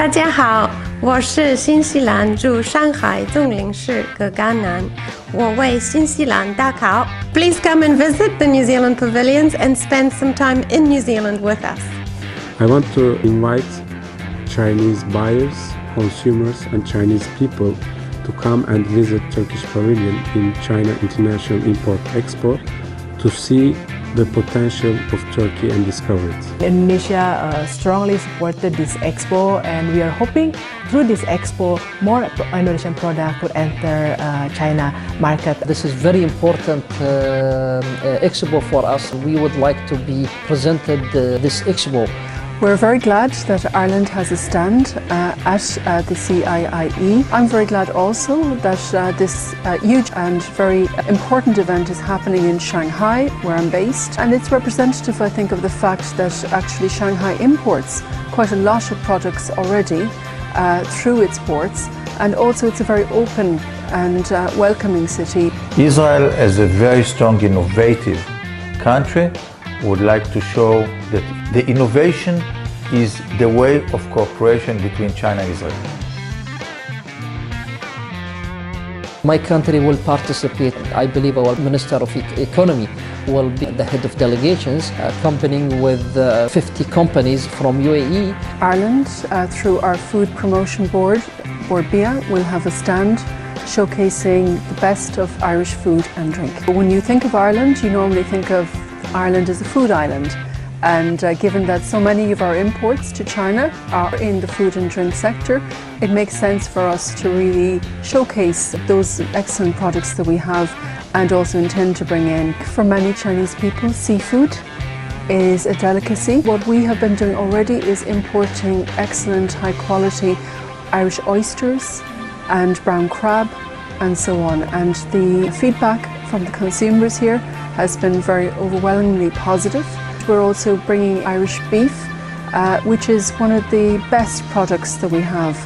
大家好，我是新西兰驻上海总领事葛甘南，我为新西兰打 call. Please come and visit the New Zealand pavilions and spend some time in New Zealand with us. I want to invite Chinese buyers, consumers and Chinese people to come and visit Turkish Pavilion in China International Import Expo to see the potential of Turkey and discover it. Indonesia strongly supported this expo, and we are hoping through this expo more Indonesian product would enter China market. This is very important expo for us. We would like to be presented this expo. We're very glad that Ireland has a stand at the CIIE. I'm very glad also that this huge and very important event is happening in Shanghai, where I'm based. And it's representative, I think, of the fact that actually Shanghai imports quite a lot of products already through its ports. And also it's a very open and welcoming city. Israel, as a very strong, innovative country, would like to show that the innovation is the way of cooperation between China and Israel. My country will participate. I believe our Minister of Economy will be the head of delegations, accompanying with 50 companies from UAE. Ireland, through our Food Promotion Board, BIA, will have a stand showcasing the best of Irish food and drink. When you think of Ireland, you normally think of Ireland is a food island, and given that so many of our imports to China are in the food and drink sector, it makes sense for us to really showcase those excellent products that we have and also intend to bring in. For many Chinese people, seafood is a delicacy. What we have been doing already is importing excellent high quality Irish oysters and brown crab and so on, and the feedback from the consumers here has been very overwhelmingly positive. We're also bringing Irish beef, which is one of the best products that we have.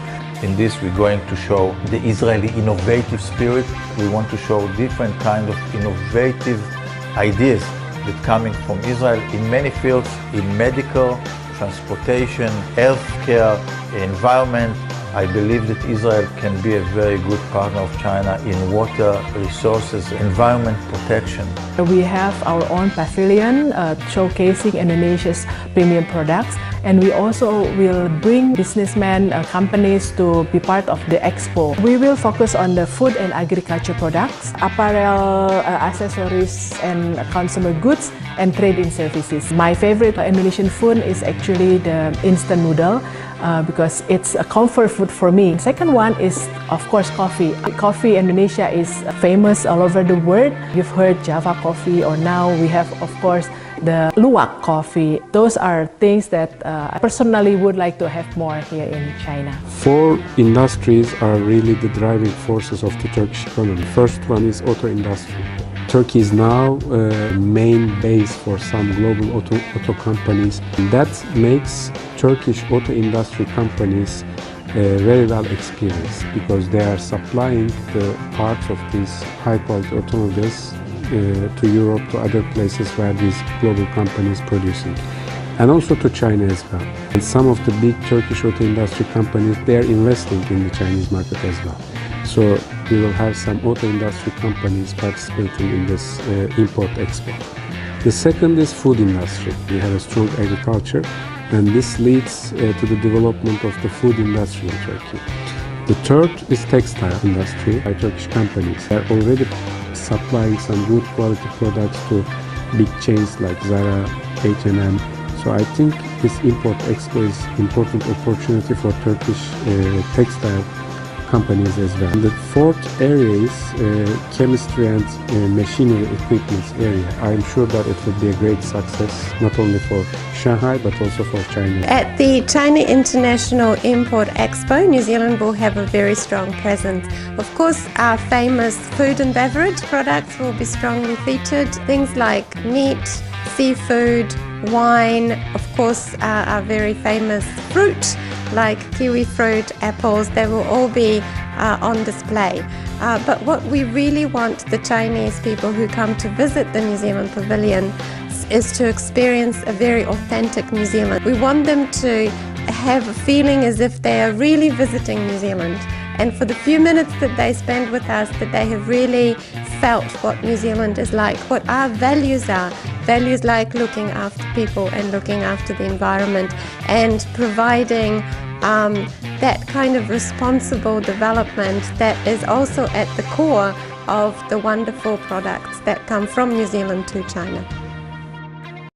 In this, we're going to show the Israeli innovative spirit. We want to show different kind of innovative ideas that coming from Israel in many fields, in medical, transportation, healthcare, environment. I believe that Israel can be a very good partner of China in water, resources, environment protection. We have our own pavilion showcasing Indonesia's premium products, and we also will bring businessmen, companies to be part of the expo. We will focus on the food and agriculture products, apparel, accessories and consumer goods, and trade-in services. My favorite Indonesian food is actually the instant noodle, because it's a comfort food for me. Second one is, of course, coffee. Coffee in Indonesia is famous all over the world. You've heard Java coffee, or now we have, of course, the luwak coffee. Those are things that I personally would like to have more here in China. 4 industries are really the driving forces of the Turkish economy. First one is auto industry. Turkey is now main base for some global auto companies. That makes Turkish auto industry companies very well experienced, because they are supplying the parts of these high quality automobiles to Europe, to other places where these global companies producing, and also to China as well. And some of the big Turkish auto industry companies, they are investing in the Chinese market as well. So we will have some auto industry companies participating in this import expo. The second is food industry. We have a strong agriculture, and this leads to the development of the food industry in Turkey. The third is textile industry by Turkish companies. They are already supplying some good quality products to big chains like Zara, H&M. So I think this import expo is important opportunity for Turkish textile companies as well. And the fourth area is chemistry and machinery equipment area. I'm sure that it will be a great success, not only for Shanghai but also for China. At the China International Import Expo, New Zealand will have a very strong presence. Of course, our famous food and beverage products will be strongly featured. Things like meat, seafood, wine, of course, our very famous fruit like kiwi fruit, apples, they will all be on display. But what we really want the Chinese people who come to visit the New Zealand Pavilion is to experience a very authentic New Zealand. We want them to have a feeling as if they are really visiting New Zealand. And for the few minutes that they spend with us, that they have really felt what New Zealand is like, what our values are. Values like looking after people and looking after the environment and providing that kind of responsible development that is also at the core of the wonderful products that come from New Zealand to China.